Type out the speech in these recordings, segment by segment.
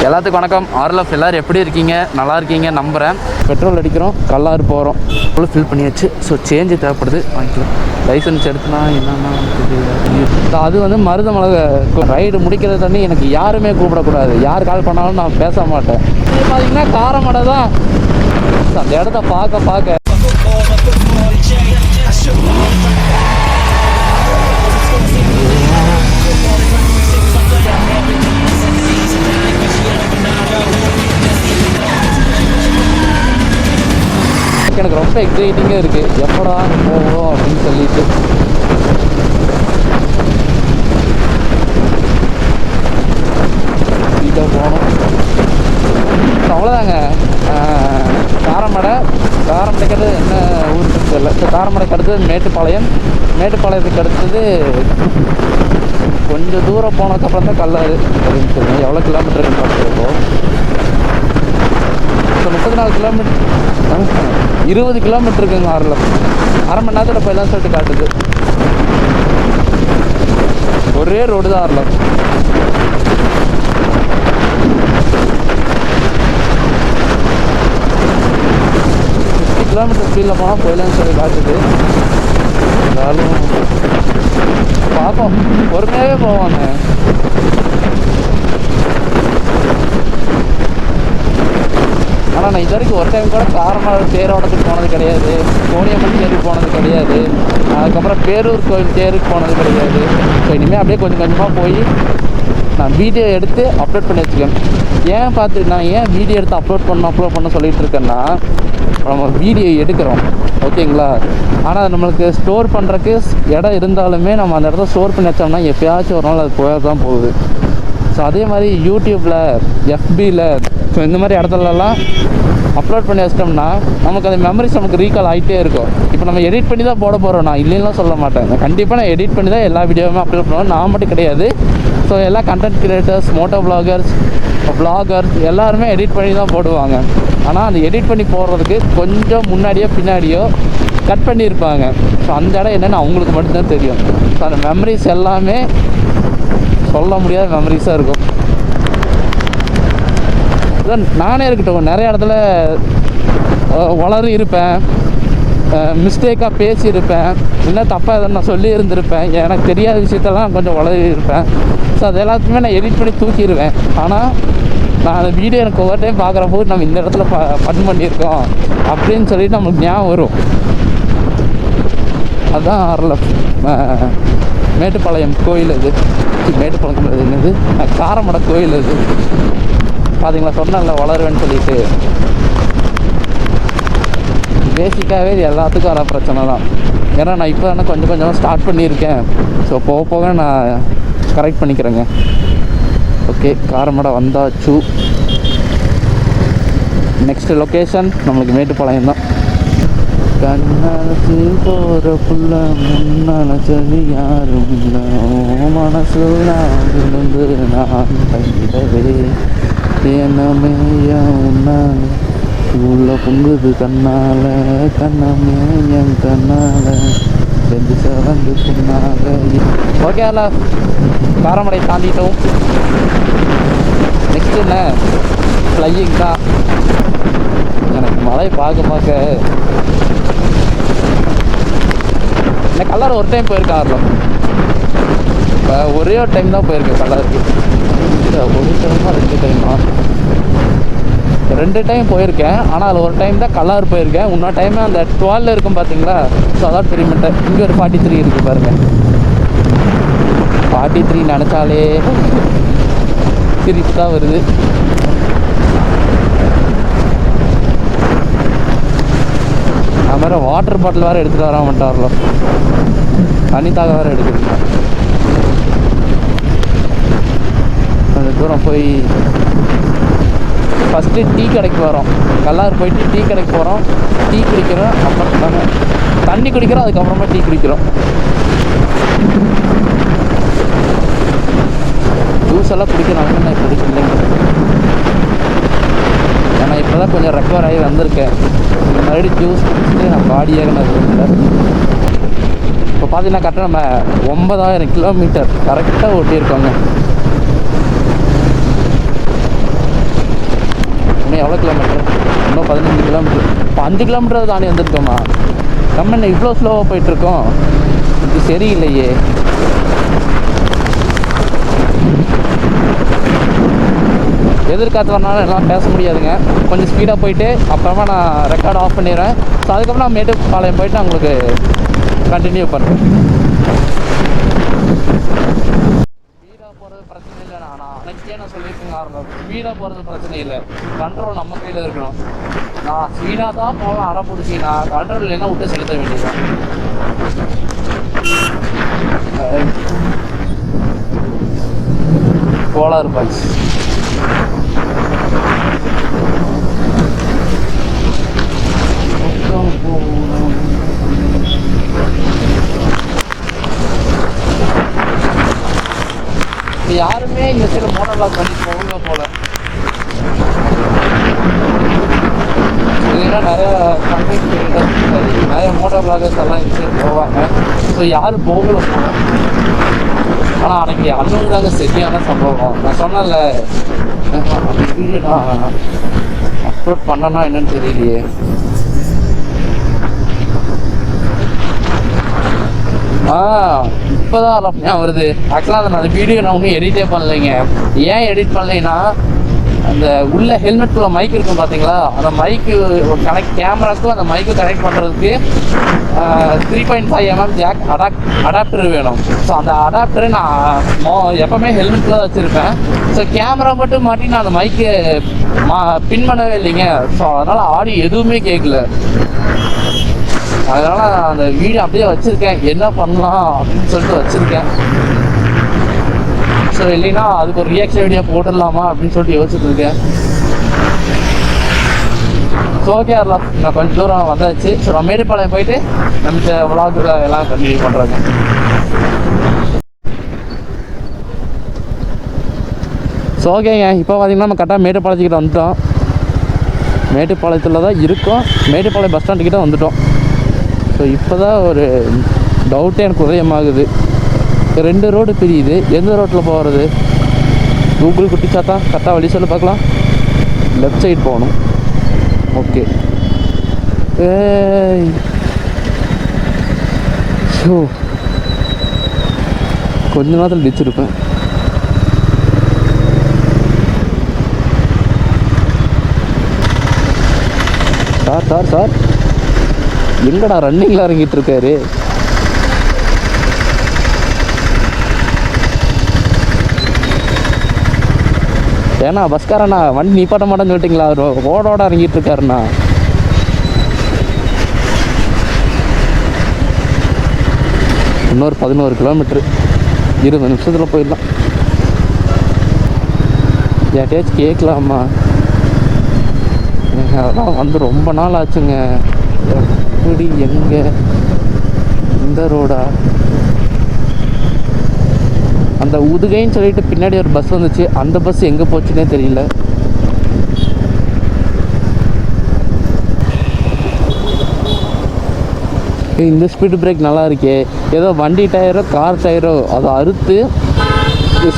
எல்லாத்துக்கும் வணக்கம். ஆர்எல்எஃப் எல்லோரும் எப்படி இருக்கீங்க? நல்லா இருக்கீங்க நம்புகிறேன். பெட்ரோல் அடிக்கிறோம், கல்லாறு போகிறோம், ஃபுல்லாக ஃபில் பண்ணியாச்சு. ஸோ சேஞ்சு தேவைப்படுது, வாங்கிக்கலாம். லைசன்ஸ் எடுத்துனா என்னென்னா அது வந்து மருதமலை ரைடு முடிக்கிற தண்ணி எனக்கு யாருமே கூப்பிடக்கூடாது. யார் கால் பண்ணாலும் நான் பேச மாட்டேன். இது பார்த்தீங்கன்னா காரமடை தான். அந்த இடத்த பார்க்க எனக்கு ரொம்ப எக்ஸைட்டிங்காக இருக்குது. எப்படா போவோம் அப்படின்னு சொல்லிட்டு ஸ்பீடாக போகணும். அவ்வளோதாங்க. காரமடைக்கிறது என்ன ஊருக்கு தெரியல. ஸோ காரமடைக்கு அடுத்தது மேட்டுப்பாளையத்துக்கு அடுத்தது கொஞ்சம் தூரம் போனதுக்கப்புறம் தான் கல்லாறு அப்படின்னு சொல்லுங்கள். எவ்வளோ கிலோமீட்டருன்னு பார்த்துருக்கோம். ஸோ 34 கிலோமீட்டர் 20 கிலோமீட்டர் இருக்குங்க. அரை மணி நேரத்தில் போயெல்லாம் சொல்லிட்டு காட்டுது. ஒரே ரோடு தான் ஆரலாம். 50 கிலோமீட்டர் ஸ்பீடில் போனால் போயிடலான்னு சொல்லி காட்டுது. இருந்தாலும் பார்ப்போம், பொறுமையாகவே போவாங்க. ஆனால் நான் இது வரைக்கும் ஒரு டைம் கூட காரமடை தேரோட்டத்துக்கு போனது கிடையாது, கோணியம்மன் தேருக்கு போனது கிடையாது, அதுக்கப்புறம் பேரூர் கோயில் தேருக்கு போனது கிடையாது. ஸோ இனிமேல் அப்படியே கொஞ்சம் கொஞ்சமாக போய் நான் வீடியோ எடுத்து அப்லோட் பண்ணி வச்சுக்கேன். நான் ஏன் வீடியோ எடுத்து அப்லோட் பண்ண சொல்லிகிட்டு இருக்கேன்னா, நம்ம வீடியோ எடுக்கிறோம் ஓகேங்களா, ஆனால் அது நம்மளுக்கு ஸ்டோர் பண்ணுறக்கு இடம் இருந்தாலுமே நம்ம அந்த இடத்த ஸ்டோர் பண்ணி வச்சோம்னா எப்போயாச்சும் ஒரு நாள் அது போய தான் போகுது. ஸோ அதே மாதிரி யூடியூப்பில், எஃபியில், ஸோ இந்த மாதிரி இடத்துலலாம் அப்லோட் பண்ணி வச்சிட்டோம்னா நமக்கு அந்த மெமரிஸ் நமக்கு ரீகால் ஆகிட்டே இருக்கும். இப்போ நம்ம எடிட் பண்ணி தான் போட போகிறோம். நான் இல்லைன்னா சொல்ல மாட்டேன். கண்டிப்பாக நான் எடிட் பண்ணி தான் எல்லா வீடியோவுமே அப்லோட் பண்ணுவேன். நான் மட்டும் கிடையாது. ஸோ எல்லா கண்டென்ட் கிரியேட்டர்ஸ், மோட்டோ விளாகர்ஸ் எல்லாருமே எடிட் பண்ணி தான் போடுவாங்க. ஆனால் அந்த எடிட் பண்ணி போடுறதுக்கு கொஞ்சம் முன்னாடியோ பின்னாடியோ கட் பண்ணியிருப்பாங்க. ஸோ அந்த இடம் என்னென்னு அவங்களுக்கு மட்டும்தான் தெரியும். ஸோ அந்த மெமரிஸ் எல்லாமே சொல்ல முடியாத மெமரிஸாக இருக்கும். இதான் நானே இருக்கட்டும், நிறைய இடத்துல வளர்ந்து இருப்பேன், மிஸ்டேக்காக பேசியிருப்பேன், இன்னும் தப்பாக எதாவது நான் சொல்லி இருந்திருப்பேன், எனக்கு தெரியாத விஷயத்தெல்லாம் கொஞ்சம் வளர்ந்து இருப்பேன். ஸோ அது எல்லாத்தையுமே நான் எடிட் பண்ணி தூக்கிடுவேன். ஆனால் நான் அந்த வீடியோ எனக்கு ஒவ்வொரு டைம் பார்க்குறப்போ நம்ம இந்த இடத்துல ஃபன் பண்ணியிருக்கோம் அப்படின்னு சொல்லிட்டு நம்மளுக்கு ஞாபகம் வரும். அதுதான் ஆர்எல்எஃப் மேட்டுப்பாளையம் கோயில். இது மேட்டுப்பாளையம் என்னது, காரமடை கோயில். இது பார்த்தீங்களா, சொன்னேன்ல வளருவேன்னு சொல்லிட்டு. பேசிக்காகவே இது எல்லாத்துக்கும் வர பிரச்சனை தான். ஏன்னா நான் இப்போ தானே கொஞ்சம் கொஞ்சமாக ஸ்டார்ட் பண்ணியிருக்கேன். ஸோ போக நான் கரெக்ட் பண்ணிக்கிறேங்க. ஓகே, காரமடை வந்தாச்சு. நெக்ஸ்ட் லொக்கேஷன் நம்மளுக்கு மேட்டுப்பாளையம் தான். கண்ணாச்சு போகிற புள்ள முன்னாச்சு யாரும் இல்லை, மனசு இருந்து நான் கையிடவே என்னமே உன்னால உள்ள பொங்குது கண்ணால, கண்ணமே என் கண்ணால ரெண்டு சிறந்து சொன்னால. ஓகே, அதில் காரமடை தாண்டிட்டோம். நெக்ஸ்ட் என்ன, ஃப்ளையிங் தான். எனக்கு மழை பார்க்க இந்த கல்லாறு ஒரு டைம் போயிருக்கேன். ஆர்லம் இப்போ ஒரே ஒரு டைம் தான் போயிருக்கேன் கல்லாருக்கு. ஒரு டைமா 2 டைமா 2 டைம் போயிருக்கேன். ஆனால் அதில் ஒரு டைம் தான் கல்லாறு போயிருக்கேன். இன்னொரு டைம் அந்த 12 இருக்கும் பார்த்தீங்களா. ஸோ அதான் பெரியமட்டை. இங்கே ஒரு 43 இருக்குது பாருங்கள். 43 நினச்சாலே சிரிப்பு தான் வருது. அது மாதிரி வாட்டர் பாட்டில் வேறு எடுத்துகிட்டு வர மாட்டார்ல, தண்ணி தாக வேறு எடுக்குது. கொஞ்சம் தூரம் போய் ஃபஸ்ட்டு டீ கடைக்கு வரோம். கல்லாறு போயிட்டு டீ கடைக்கு போகிறோம், டீ குடிக்கிறோம், அப்புறம் தண்ணி குடிக்கிறோம், அதுக்கப்புறமா டீ குடிக்கிறோம். ஜூஸ் எல்லாம் குடிக்கிறோம். நான் இப்போதைக்கு இல்லைங்க, ஏன்னா இப்போ தான் கொஞ்சம் ரெக்கவர் ஆகி வந்திருக்கேன். மறுபடியும் ஜூஸ் குடிச்சிட்டு நான் பாடியாக நான் விரும்பல. இப்போ பார்த்தீங்கன்னா கரெக்டாக நம்ம 9000 கிலோமீட்டர் கரெக்டாக ஓட்டியிருக்கோங்க. எவ்வளோ கிலோமீட்டர்? இன்னும் 15 கிலோமீட்டர். இப்போ 5 கிலோமீட்டர் தாண்டி வந்துருக்கோமா? நம்ம என்ன இவ்வளோ ஸ்லோவாக போயிட்டுருக்கோம்? இது சரியில்லையே. எதிர்காற்று வரனால எல்லாம் பேச முடியாதுங்க. கொஞ்சம் ஸ்பீடாக போயிட்டு அப்புறமா நான் ரெக்கார்ட் ஆஃப் பண்ணிடுறேன். ஸோ அதுக்கப்புறம் நான் மேட்டுப்பாளையம் போயிட்டு நான் உங்களுக்கு கண்டினியூ பண்ணுறேன். ஸ்பீடாக போகிறது பிரச்சனை இல்லை. நான் அன்னைக்கே நான் சொல்லியிருக்கேங்க ஆரம்பம், ஸ்பீடாக போகிறது பிரச்சனை இல்லை, கண்ட்ரோல் நம்ம கையில் இருக்கணும். நான் ஸ்பீடாக தான் போவேன், அரை பிடிச்சி நான் கண்ட்ரோல் இல்லைன்னா விட்டு செலுத்த வேண்டியது. கோளாறு பாய்ச்சி யாருமே இந்த சைடு மோட்டார் லாக் பண்ணி போகல போல. இதுனா நிறைய நிறைய மோட்டார் லாகர்ஸ் எல்லாம் இந்த சைடு போவாங்க. ஸோ யாரும் போகல போல. ஆனால் அன்னைக்கு அண்ணன் தாங்க சரியான சம்பவம். நான் சொன்னேன்ல, அந்த வீடியோ நான் அப்லோட் பண்ணனா என்னன்னு தெரியலையே. இப்போதான் ஞாபகம் வருது. ஆக்சுவலாக அந்த வீடியோ நான் ஒன்றும் எடிட்டே பண்ணலைங்க. ஏன் எடிட் பண்ணலைன்னா, அந்த உள்ள ஹெல்மெட்டுக்குள்ள மைக் இருக்கும் பார்த்தீங்களா, அந்த மைக்கு கனெக்ட் கேமராக்கும் அந்த மைக்கு கனெக்ட் பண்ணுறதுக்கு 3.5 mm ஜாக் அடாப்டர் வேணும். ஸோ அந்த அடாப்டரை நான் எப்போவுமே ஹெல்மெட்டில் தான் வச்சுருப்பேன். ஸோ கேமரா மட்டும் மாட்டி நான் அந்த மைக்கு பின் பண்ணவே இல்லைங்க. ஸோ அதனால் ஆடி எதுவுமே கேட்கல. அதனால் அந்த வீடியோ அப்படியே வச்சுருக்கேன். என்ன பண்ணலாம் அப்படின்னு சொல்லிட்டு வச்சுருக்கேன். ஸோ இல்லைன்னா அதுக்கு ஒரு ரியாக்ஷன் வீடியோ போட்டுடலாமா அப்படின்னு சொல்லிட்டு யோசிச்சுட்டு இருக்கேன். ஸோ ஓகே, அதெல்லாம் நான் கொஞ்சம் தூரம் வந்தாச்சு. ஸோ நான் மேட்டுப்பாளையம் போயிட்டு நம்ம விளாகில் எல்லாம் கண்டினியூ பண்ணுறாங்க. ஸோ ஓகேங்க, இப்போ பார்த்தீங்கன்னா நம்ம கரெக்டாக மேட்டுப்பாளையத்துக்கிட்ட வந்துட்டோம். மேட்டுப்பாளையத்தில் தான் இருக்கோம். மேட்டுப்பாளையம் பஸ் ஸ்டாண்டுக்கிட்ட வந்துட்டோம். ஸோ இப்போ தான் ஒரு டவுட்டே எனக்கு உதயமாகுது. 2 ரோடு பிரியுது. எந்த ரோட்டில் போகிறது? கூகுள் குட்டிச்சாத்தா கரெக்டாக வழி சொல்ல பார்க்கலாம். லெஃப்ட் சைடு போகணும். ஓகே. ஷோ, கொஞ்ச நேரத்தில் டிச்சிருப்பேன். சார் எங்கடா ரன்னிங்கில் இறங்கிட்டு இருக்காரு? ஏன்னா பஸ்காரண்ணா வண்டி நிப்பாட்ட மாட்டேன்னு சொல்லிட்டீங்களா? ரோடோட இறங்கிட்டு இருக்காருண்ணா. இன்னொரு 11 கிலோமீட்டரு, 20 நிமிஷத்தில் போயிடலாம். யார்ட்டையாச்சும் கேட்கலாமா? அதெல்லாம் வந்து ரொம்ப நாள் ஆச்சுங்க. எப்படி, எங்கே, இந்த ரோடா? அந்த உதுகைன்னு சொல்லிட்டு பின்னாடி ஒரு பஸ் வந்துச்சு. அந்த பஸ் எங்கே போச்சுன்னே தெரியல. இந்த ஸ்பீடு பிரேக் நல்லா இருக்கே. ஏதோ வண்டி டயரோ கார் டயரோ அதை அறுத்து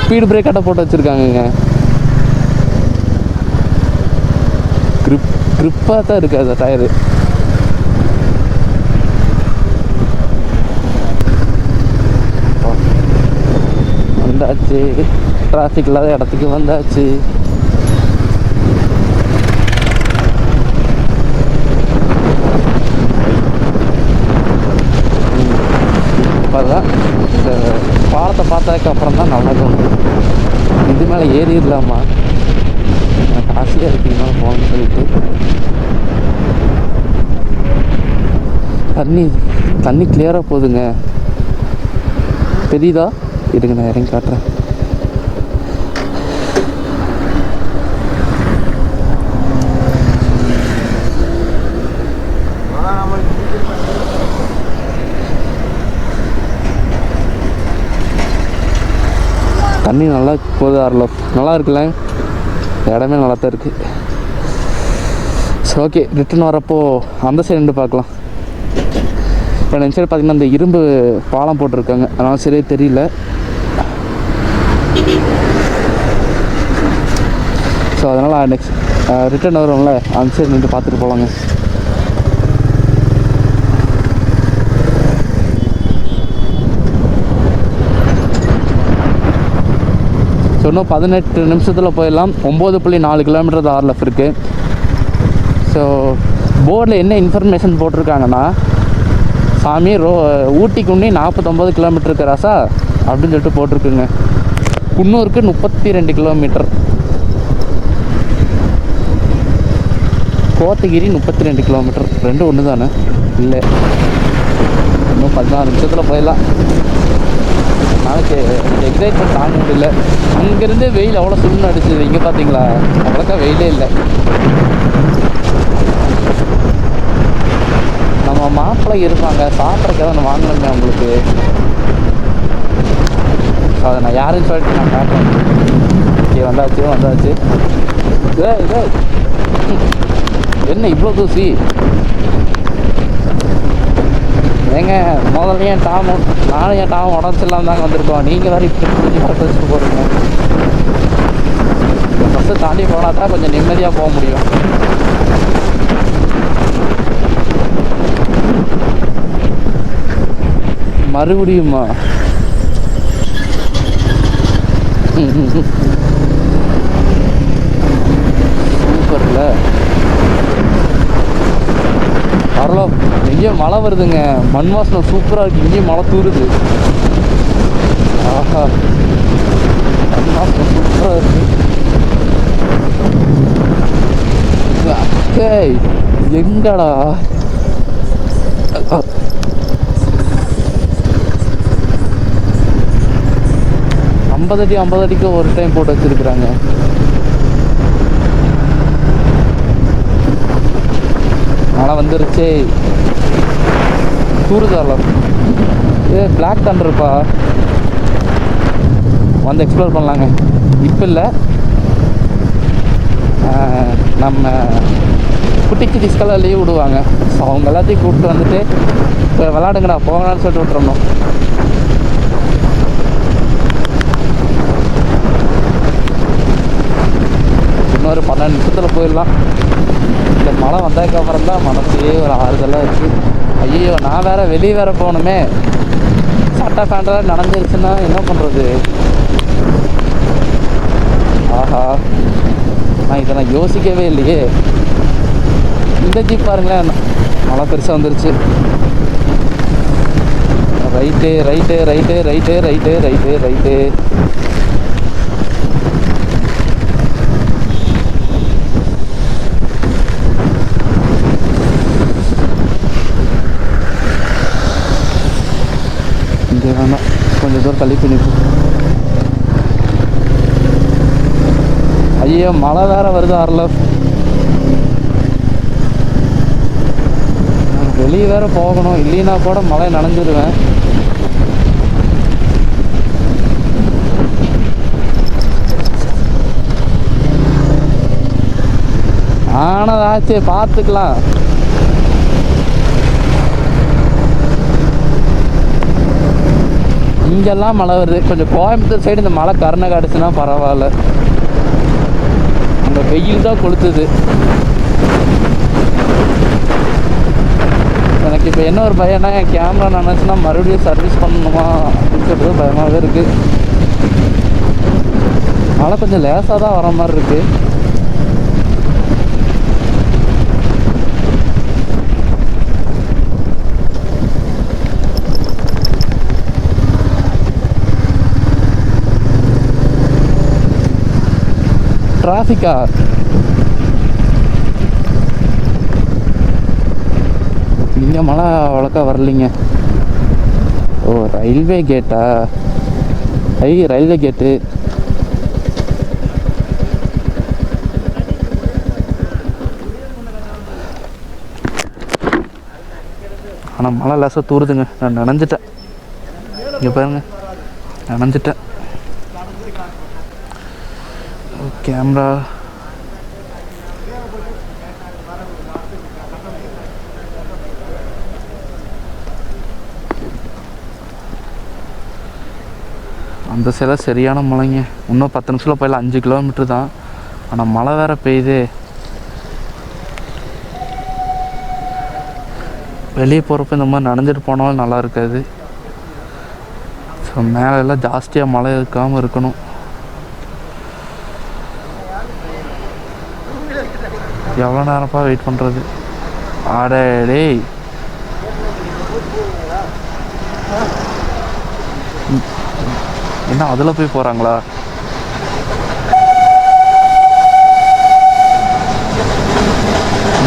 ஸ்பீடு பிரேக் கட்ட போட்டு வச்சுருக்காங்கங்க. க்ரிப்பாக தான் இருக்குது அந்த டயரு. வந்தாச்சு, டிராஃபிக் இல்லாத இடத்துக்கு வந்தாச்சு. இப்போதான் இந்த பாலத்தை பார்த்ததுக்கு அப்புறம் தான் நல்லா தோணுது. இது மேலே ஏறிடலாமா? ஆசையாக இருக்குதுன்னா போகணும்னு சொல்லிட்டு. தண்ணி கிளியராக போகுதுங்க. தெரியுதா? இருங்க நான் இறங்கி காட்டுறேன். தண்ணி நல்லா போகுது. நல்லா இருக்குல்ல, இடமே நல்லா தான் இருக்குது. ஸோ ஓகே, ரிட்டன் வரப்போ அந்த சைடு நின்று பார்க்கலாம். இப்போ இந்த சைடு பார்த்திங்கன்னா இந்த இரும்பு பாலம் போட்டிருக்காங்க, அதனால் சரியே தெரியல. ஸோ அதனால் நெக்ஸ்ட் ரிட்டர்ன் வரும்ல, அந்த சைடு நின்று பார்த்துட்டு போகலாங்க. ஸோ இன்னும் 18 நிமிஷத்தில் போயிடலாம். 9.4 கிலோமீட்டர் தான் ஆர்எல்எஃப் இருக்குது. ஸோ போர்டில் என்ன இன்ஃபர்மேஷன் போட்டிருக்காங்கன்னா, சாமி ஊட்டிக்குன்னி 49 கிலோமீட்டர் இருக்கிறாசா அப்படின்னு சொல்லிட்டு போட்டிருக்குங்க. குன்னூருக்கு 32 கிலோமீட்டர், கோத்தகிரி 32 கிலோமீட்டர், ரெண்டும் ஒன்று தானே? இல்லை, இன்னும் 16 நிமிஷத்தில் போயிடலாம். நாளைக்கு எக்ஸைட்மெண்ட் தாங்க முடியல. அங்கேருந்து வெயில் அவ்வளோ சுண்ணு அடிச்சுது. இங்கே பார்த்தீங்களா, அவ்வளோக்கா வெயிலே இல்லை. நம்ம மாப்பிள்ளை இருப்பாங்க, சாப்பிட்றதுக்கு தான் வாங்கணுமே அவங்களுக்கு. அதை நான் யாருன்னு சொல்லிட்டு நான் காட்டுறேன். ஓகே, வந்தாச்சு. இதே என்ன இவ்வளோ தூசி? ஏங்க, முதல்ல நானும் என் டாம் உடச்சிடலாம் தாங்க வந்திருக்கோம். நீங்கள் வேறு இப்படி புரிஞ்சு பார்த்து வச்சுட்டு போகிறீங்க. ஃபஸ்ட்டு தாண்டி போனால் தான் கொஞ்சம் நிம்மதியாக போக முடியும். மறுபடியுமா? சூப்பர்ல. வரலாம். எங்கேயும் மழை வருதுங்க. மண் வாசனை சூப்பராக இருக்குது. இங்கேயும் மழை தூருது. ஆஹா, மண் வாசனை சூப்பராக இருக்குது. எங்கடா 50 அடிக்கு ஒரு டைம் போட்டு வச்சிருக்கிறாங்க. மழை வந்துருச்சு. தூருதாலம். பிளாக் தண்டர்ப்பா. வந்து எக்ஸ்ப்ளோர் பண்ணலாங்க. இப்போ இல்லை, நம்ம குட்டி குட்டிஸ்கெல்லாம் லீவ் விடுவாங்க. ஸோ அவங்க எல்லாத்தையும் கூப்பிட்டு வந்துட்டு இப்போ விளாடுங்கடா போங்களான்னு சொல்லிட்டு விட்டுறணும். இன்னொரு 12 நிமிஷத்தில் போயிடலாம். இந்த மழை வந்ததுக்கப்புறம் தான் மனசே ஒரு ஆறுதலாக இருக்குது. ஐயோ, நான் வேறு வெளியே வேறு போகணுமே. சட்டை ஃபேண்டெல்லாம் நனைஞ்சிருச்சுன்னா என்ன பண்ணுறது? ஆஹா, நான் இதை நான் யோசிக்கவே இல்லையே. இந்த ஜீப் பாருங்களேன், மழை பெருசாக வந்துருச்சு. ரைட்டு. இங்கே வேணாம், கொஞ்சம் தூரம் தள்ளி பண்ணிப்போம். ஐயோ, மழை வேற வருது. ஆர்எல்எஃப் வெளியே வேற போகணும். இல்லைன்னா கூட மழை நனைஞ்சிருவேன். ஆனதாச்சு, பார்த்துக்கலாம். இங்கெல்லாம் மழை வருது. கொஞ்சம் கோயம்புத்தூர் சைடு இந்த மழை கருணை காடுச்சுன்னா பரவாயில்ல. அந்த வெயில் தான் கொளுத்துது. எனக்கு இப்போ என்ன ஒரு பயம்னா, என் கேமரா நினச்சுன்னா மறுபடியும் சர்வீஸ் பண்ணணுமா அப்படின்னு சொல்கிறது பயமாகவே இருக்குது. மழை கொஞ்சம் லேசாக தான் வர மாதிரி இருக்குது. டிராஃபிக்கா? இங்கே மழை அவ்வளோக்கா வரலைங்க. ஓ, ரயில்வே கேட்டா? ரயில்வே கேட்டு. ஆனால் மழை லேசாக தூருதுங்க. நான் நனைஞ்சிட்டேன். இங்கே பாருங்க, நனைஞ்சிட்டேன். கேமரா அந்த சில சரியான மழைங்க. இன்னும் 10 நிமிஷத்தில் போயிடலாம். 5 கிலோமீட்டர் தான். ஆனால் மழை வேறு பெய்யுது. வெளியே போகிறப்ப இந்த மாதிரி நனைஞ்சிட்டு போனாலும் நல்லா இருக்காது. ஸோ மேலெல்லாம் ஜாஸ்தியாக மழை இருக்காமல் இருக்கணும். எவ்வளோ நேரப்பா வெயிட் பண்ணுறது? அடே என்ன அதில் போய் போகிறாங்களா?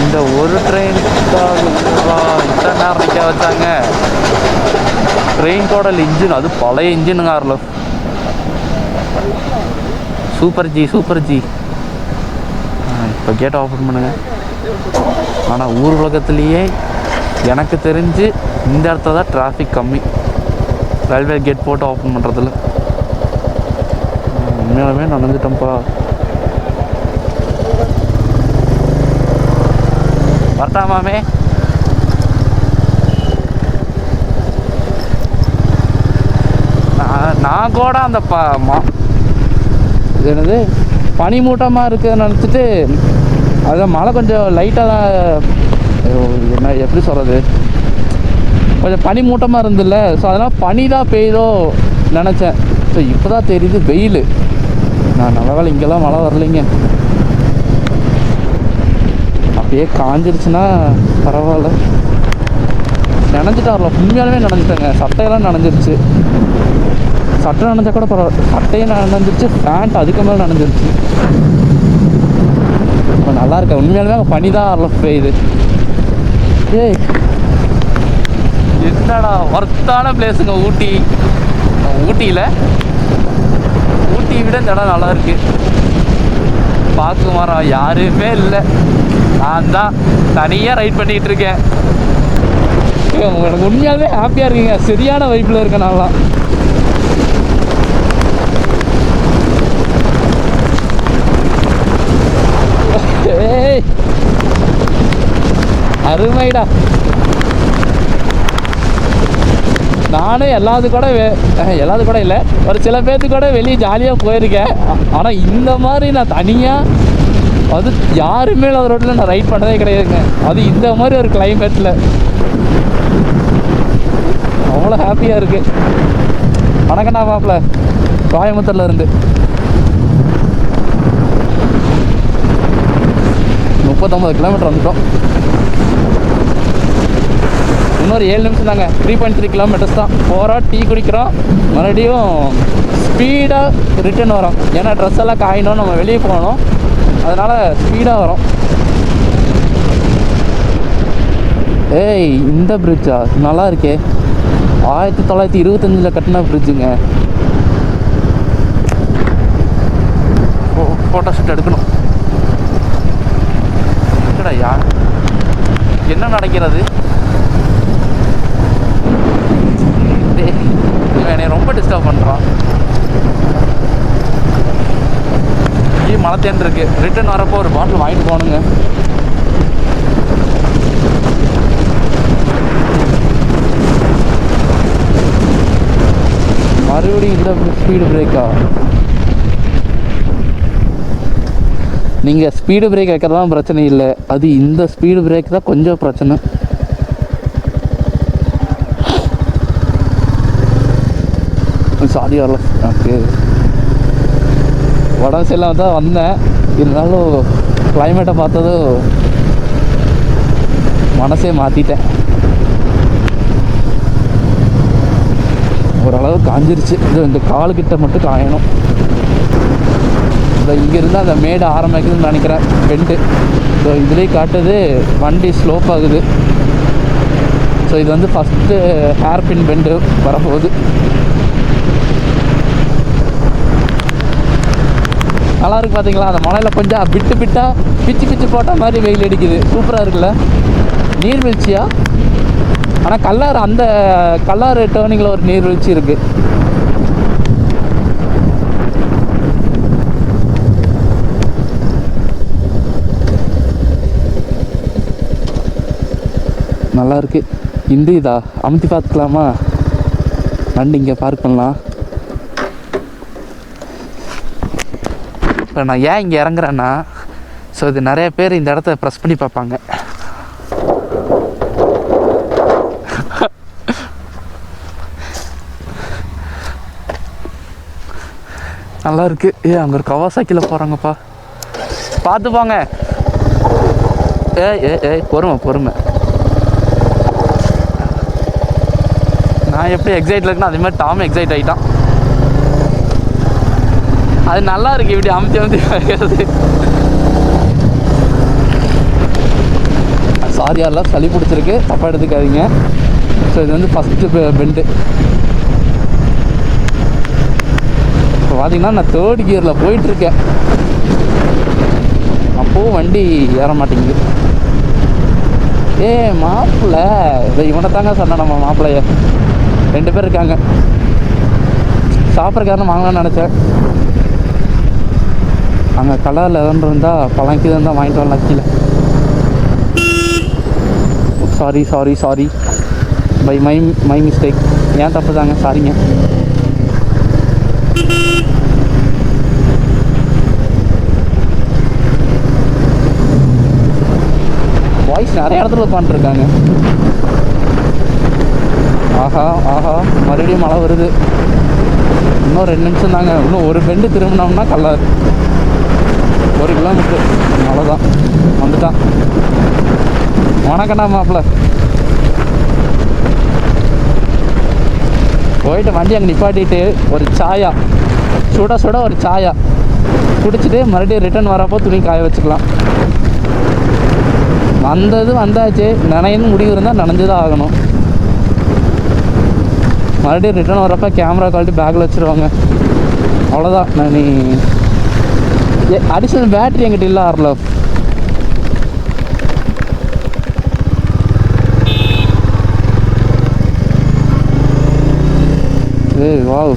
இந்த ஒரு ட்ரெயினுக்காக இத்தனை நேரம் நிற்க வச்சாங்க. ட்ரெயின் கூட இன்ஜின், அது பழைய இன்ஜினுங்க. ஆர்ல சூப்பர் ஜி இப்போ கேட்டை ஓப்பன் பண்ணுங்க. ஆனால் ஊர் உலகத்துலேயே எனக்கு தெரிஞ்சு இந்த இடத்துல தான் டிராஃபிக் கம்மி, ரயில்வே கேட் போட்டு ஓப்பன் பண்ணுறதில்ல. உண்மையாலுமே நனைஞ்சிட்டோம்ப்பா. வரட்டாமாமே? நான் கூட அந்த இது என்னது பனிமூட்டமாக இருக்குதுன்னு நினச்சிட்டு, அதான் மழை கொஞ்சம் லைட்டாக தான், என்ன எப்படி சொல்கிறது, கொஞ்சம் பனிமூட்டமாக இருந்ததில்ல. ஸோ அதனால் பனி தான் பெய்யுதோ நினச்சேன். ஸோ இப்போ தான் தெரியுது வெயில். நான் நல்ல வேலை இங்கெல்லாம் மழை வரலைங்க. அப்படியே காஞ்சிருச்சுன்னா பரவாயில்ல. நனைஞ்சிட்டா வரல, உண்மையாலுமே நனைஞ்சிட்டேங்க. சட்டையெல்லாம் நனைஞ்சிருச்சு. சட்டை நனைஞ்சா கூட பரவாயில்ல, சட்டையும் நனைஞ்சிருச்சு, பேண்ட் அதுக்கு மேலே நனைஞ்சிருச்சு. இப்போ நல்லா இருக்கேன். உண்மையாலுமே அங்கே பனி தான் வரல பெய்யுது. ஏய் என்னடா ஒர்த்தான பிளேஸுங்க ஊட்டி. ஊட்டியில் ஊட்டியை விட இந்த இடம் நல்லா இருக்கு. பார்க்க மரம் யாருமே இல்லை, நான் தான் தனியாக ரைட் பண்ணிக்கிட்டு இருக்கேன். எனக்கு உண்மையாலுமே ஹாப்பியாக இருக்குங்க. சரியான வைப்பில் இருக்கேன் நான்லாம். ஏய் அருமைடா. நானும் எல்லாத்து கூட இல்லை, ஒரு சில பேர்த்து கூட வெளியே ஜாலியாக போயிருக்கேன். ஆனால் இந்த மாதிரி நான் தனியாக, அது யாருமே இல்லாத ரோட்டில் நான் ரைட் பண்ணதே கிடையாதுங்க. அது இந்த மாதிரி ஒரு கிளைமேட்டில் அவ்வளோ ஹாப்பியாக இருக்குது. வணக்கண்ணா மாப்பிள்ள, கோயம்புத்தூர்ல இருந்து 39 கிலோமீட்டர் வந்துட்டோம். இன்னொரு 7 நிமிஷம் தாங்க. 3.3 கிலோமீட்டர்ஸ் தான். போகிறோம், டீ குடிக்கிறோம், மறுபடியும் ஸ்பீடாக ரிட்டர்ன் வரோம். ஏன்னா ட்ரெஸ் எல்லாம் காயணும், நம்ம வெளியே போகணும், அதனால் ஸ்பீடாக வரும். ஏய் இந்த பிரிட்ஜா நல்லா இருக்கே. 1925 கட்டின பிரிட்ஜுங்க. ஃபோட்டோ ஷூட் எடுக்கணும். யார் என்ன நடக்கிறது? என்னை ரொம்ப டிஸ்டர்ப் பண்ணுறான். மழை தேன் இருக்கு. ரிட்டர்ன் வரப்போ ஒரு பாட்டில் வாங்கிட்டு போகணுங்க. மறுபடியும் இந்த ஸ்பீடு பிரேக்கா? நீங்கள் ஸ்பீடு பிரேக் வைக்கிறதான் பிரச்சனை இல்லை, அது இந்த ஸ்பீடு பிரேக் தான் கொஞ்சம் பிரச்சனை. சாரி வரல. ஓகே, உடம்பு சரியில்லாம தான் வந்தேன். இருந்தாலும் கிளைமேட்டை பார்த்ததும் மனசே மாற்றிட்டேன். ஓரளவு காஞ்சிருச்சு. இந்த காலுக்கிட்ட மட்டும் காயணும். இங்கேருந்து அந்த மேடு ஆரம்பிக்குதுன்னு நினைக்கிறேன், பெண்டு. ஸோ இதுலேயே காட்டுது வண்டி ஸ்லோப் ஆகுது. ஸோ இது வந்து ஃபஸ்ட்டு ஹேர்பின் பெண்டு வரப்போகுது. நல்லா இருக்கு பார்த்தீங்களா? அந்த மலையில் கொஞ்சம் பிச்சு போட்ட மாதிரி வெயில் அடிக்குது. சூப்பராக இருக்குல்ல? நீர்வீழ்ச்சியா? ஆனால் கல்லாறு, அந்த கல்லாறு டேர்னிங்கில் ஒரு நீர்வீழ்ச்சி இருக்குது. நல்லாயிருக்கு. இந்த இதா அமுத்தி பார்த்துக்கலாமா? வண்டி இங்கே பார்க் பண்ணலாம். இப்போ நான் ஏன் இங்கே இறங்குறேன்னா, ஸோ இது நிறைய பேர் இந்த இடத்த ப்ரெஸ் பண்ணி பார்ப்பாங்க. நல்லா இருக்கு. அங்கே ஒரு கவாசாக்கியில் போகிறாங்கப்பா, பார்த்து போங்க. பொறுமை. நான் எப்படி எக்ஸைட்டில் இருக்குன்னா அதே மாதிரி டாம் எக்ஸைட் ஆகிட்டான். அது நல்லா இருக்கு இப்படி அமைச்சு வைக்கிறது. சாரி, யாரெல்லாம் சளி பிடிச்சிருக்கு, தப்பாக எடுத்துக்காதீங்க. ஸோ இது வந்து ஃபஸ்ட்டு பெண்டு. இப்போ பார்த்தீங்கன்னா நான் 3rd கியரில் போயிட்டுருக்கேன். அப்போது வண்டி ஏற மாட்டேங்குது. மாப்பிள்ளை இதை இவனை தாங்க சொன்னேன். நம்ம மாப்பிள்ளைய 2 பேர் இருக்காங்க. சாப்பிட்றக்காரன்னு வாங்கலாம்னு நினச்சேன். அங்கே கலரில் எதன்று இருந்தால் பழங்கி தான் வாங்கிட்டு வரலாம் கீழே. Sorry by my mistake. ஏன் தப்பு தாங்க, சாரிங்க. பாய்ஸ் நிறைய இடத்துல உட்காந்துருக்காங்க. ஆஹா மறுபடியும் மழை வருது. இன்னும் 2 நிமிஷம் தாங்க. இன்னும் ஒரு பெண்டு திரும்பினோம்னா கலர் 1 கிலோமீட்டர். அவ்வளோதான், வந்துட்டான். வணக்கண்ணா மாப்பிள்ள. போயிட்டு வண்டி அங்கே நிப்பாட்டிட்டு ஒரு சாயா, சுட ஒரு சாயா குடிச்சிட்டு மறுபடியும் ரிட்டர்ன் வரப்போ துணி காய வச்சுக்கலாம். வந்தாச்சு. நனைன்னு முடிவு இருந்தால் நனைஞ்சுதான் ஆகணும். மறுபடியும் ரிட்டர்ன் வரப்போ கேமரா கழட்டி பேக்கில் வச்சுருவாங்க. அவ்வளோதான். நான் அடிஷனல் பேட்ரி என்கிட்ட இல்லை. ஆர்ல வாவ்,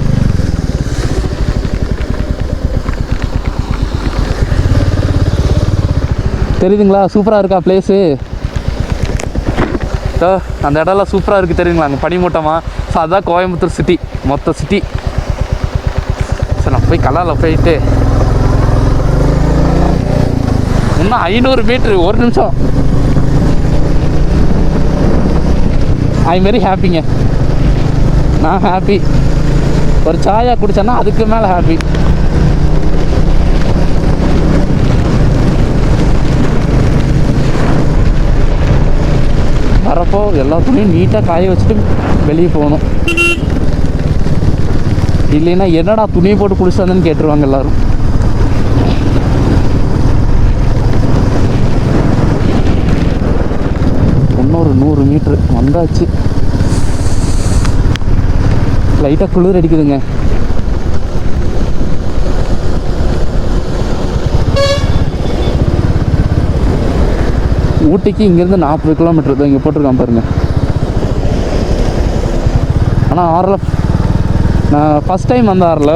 தெரியுதுங்களா? சூப்பராக இருக்கா பிளேஸு? அந்த இடம்லாம் சூப்பராக இருக்குது தெரியுங்களா? அங்கே பனிமூட்டமாக. ஸோ அதுதான் கோயம்புத்தூர் சிட்டி, மொத்த சிட்டி. ஸோ நான் போய் கலாவில் போயிட்டு இன்னும் 500 மீட்ரு, 1 நிமிஷம். ஐ எம் வெரி ஹாப்பிங்க. நான் ஹாப்பி. ஒரு சாயா குடித்தேன்னா அதுக்கு மேலே ஹாப்பி. வரப்போ எல்லா துணியும் நீட்டாக காய வச்சுட்டு வெளியே போகணும். இல்லைன்னா என்னடா துணியை போட்டு குளிச்சாதுன்னு கேட்டுருவாங்க எல்லோரும். இன்னொரு 100 மீட்ரு வந்தாச்சு. லைட்டாக குளிர் அடிக்குதுங்க. ஊட்டிக்கு இங்கேருந்து 40 கிலோமீட்டர் தான். இங்கே போட்டிருக்கான் பாருங்கள். ஆனால் ஆரில் நான் ஃபஸ்ட் டைம் வந்த ஆரில்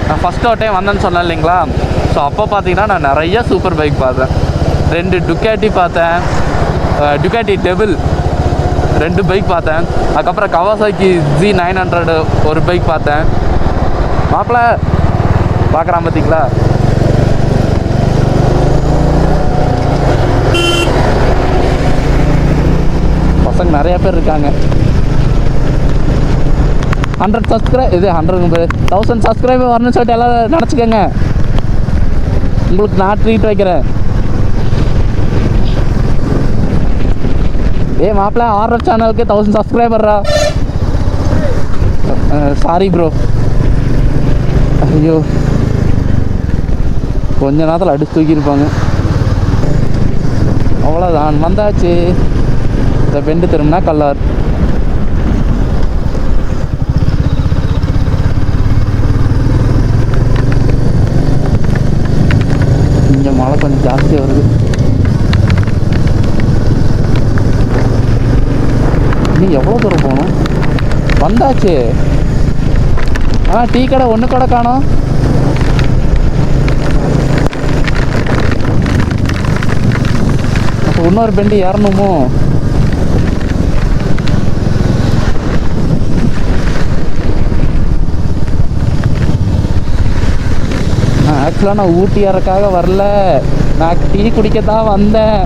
நான் ஃபஸ்ட்டு ஒரு டைம் வந்தேன்னு சொன்னேன் இல்லைங்களா? ஸோ அப்போ பார்த்தீங்கன்னா நான் நிறைய சூப்பர் பைக் பார்த்தேன். 2 டுக்காட்டி பார்த்தேன், டுக்காட்டி டெபிள் 2 பைக் பார்த்தேன். அதுக்கப்புறம் கவாசாக்கி Z900 ஒரு பைக் பார்த்தேன். மாப்பிள்ள பார்க்குறான் பார்த்தீங்களா? பசங்க நிறையா பேர் இருக்காங்க. 100 சப்ஸ்கிரைப், இது 1000 சப்ஸ்கிரைபர் வரணும்னு சொல்லிட்டு எல்லோரும் நினச்சிக்கோங்க. உங்களுக்கு நான் ட்ரீட் வைக்கிறேன். மாப்பிள்ள RF சேனலுக்கு 1000 சப்ஸ்கிரைபர்ரா. Sorry bro. ஐயோ, கொஞ்ச நேரத்தில் அடிச்சு தூக்கியிருப்பாங்க. அவ்வளோதான், வந்தாச்சு. இந்த பெண்டு திரும்பினா கல்லார். இங்கே மழை கொஞ்சம் ஜாஸ்தியாக வருது. நீ எவ்வளோ தூரம் போகணும்? வந்தாச்சு. டீ கடை ஒன்று கூட காணோம். அப்போ இன்னொரு பெண்டு ஏறணுமோ? ஆக்சுவலாக நான் ஊட்டி ஏறக்காக வரல, நான் டீ குடிக்க தான் வந்தேன்.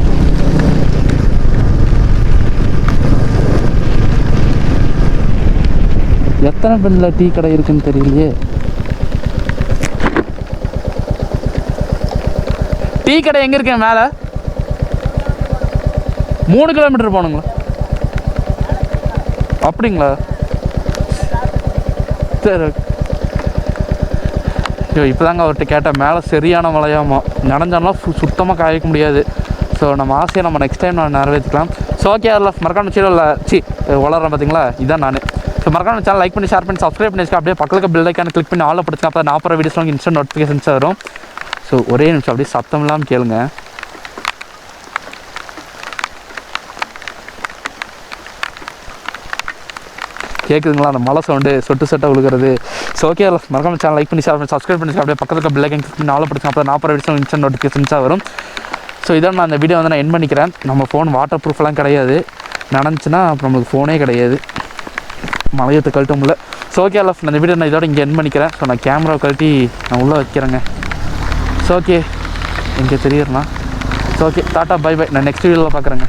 எத்தனை பெண்ணில் டீ கடை இருக்குன்னு தெரியலையே. டீ கடை எங்கே இருக்கேன்? மேலே 3 கிலோமீட்டர் போகணுங்களா? அப்படிங்களா? சரி. ஐயோ இப்போ தாங்க அவர்கிட்ட கேட்டேன். மேலே சரியான மழையாமா, நனைஞ்சாலும் சுத்தமாக காய்க்க முடியாது. ஸோ நம்ம ஆசையை நம்ம நெக்ஸ்ட் டைம் நான் நிறைவேற்றிக்கலாம். ஸோ ஓகே, அதில் மறக்காம வளர்றேன் பார்த்தீங்களா, இதான் நான். ஸோ மறக்காம சேனல் லைக் பண்ணி ஷேர் பண்ணி சப்ஸ்கிரைப் பண்ணி அப்படியே பக்கத்துக்கு பெல் ஐக்கான கிளிக் பண்ணி ஆல் படுத்துங்க. அப்போ நான் போகிற வீடியோஸ்லாம் இன்ஸ்டன்ட் நோட்டிஃபிகேஷன்ஸ் வரும். ஸோ ஒரே நிமிஷம் அப்படியே சத்தம் இல்லாமல் கேளுங்க. கேட்குதுங்களா அந்த மழை சவுண்டு சொட்டு சொட்டாக விழுகிறது? ஸோ ஓகே, மறக்காம சேனல் லைக் பண்ணி ஷேர் பண்ணி சப்ஸ்கிரைப் பண்ணி அப்படியே பக்கத்துக்கு பெல் ஐக்கான கிளிக் பண்ணி ஆல் படுத்துங்க. அப்போ நான் போகிற வீடியோஸ் இன்ஸ்டன்ட் நோட்டிஃபிகேஷன்ஸாக வரும். ஸோ இதான் நான் அந்த வீடியோ வந்து நான் என் பண்ணிக்கிறேன். நம்ம ஃபோன் வாட்டர் ப்ரூஃப்லாம் கிடையாது, நினச்சின்னா அப்புறம் நம்மளுக்கு ஃபோனே கிடையாது, மழையத்தை கழட்ட முடியல. ஸோ ஓகே, நான் இந்த வீடியோ நான் இதோட இங்கே என் பண்ணிக்கிறேன். ஸோ நான் கேமரா கழட்டி நான் உள்ளே வைக்கிறேங்க. ஸோ ஓகே, இங்கே தெரியுறேண்ணா. So okay, tata bye bye. நான் நெக்ஸ்ட் வீடியோவில் பார்க்குறேங்க.